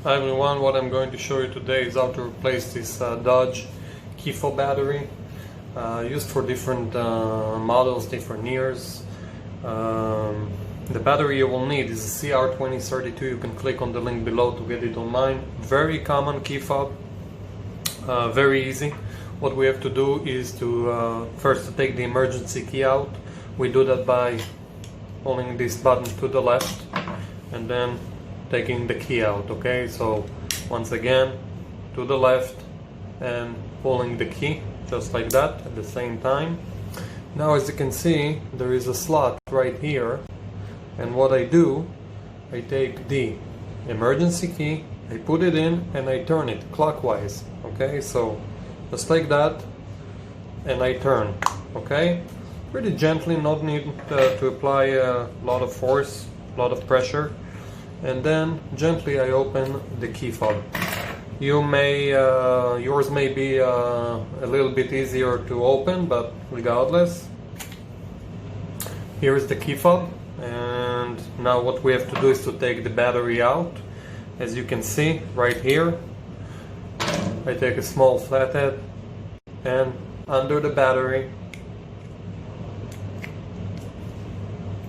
Hi everyone, what I'm going to show you today is how to replace this Dodge key fob battery used for different models, different years. The battery you will need is a CR2032. You can click on the link below to get it online. Very common key fob, very easy. What we have to do is to first take the emergency key out. We do that by pulling this button to the left and then taking the key out. Okay, so once again to the left and pulling the key just like that at the same time. Now, as you can see, there is a slot right here, and what I do, I take the emergency key, I put it in and I turn it clockwise. Okay, so just like that, and I turn. Okay, pretty gently, not need to apply a lot of force, a lot of pressure. And then gently I open the key fob. You may, yours may be a little bit easier to open, but regardless, here is the key fob. And now what we have to do is to take the battery out. As you can see right here, I take a small flathead and under the battery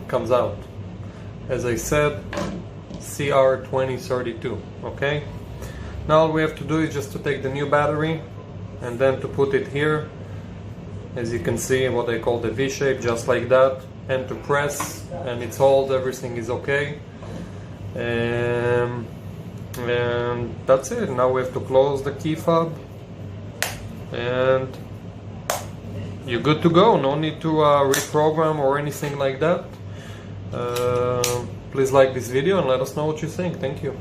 comes out. As I said, CR2032. Okay, now all we have to do is just to take the new battery and then to put it here, as you can see, what I call the V shape, just like that, and to press, and it's hold, everything is okay. And that's it. Now we have to close the key fob and you're good to go. No need to reprogram or anything like that. Please like this video and let us know what you think. Thank you.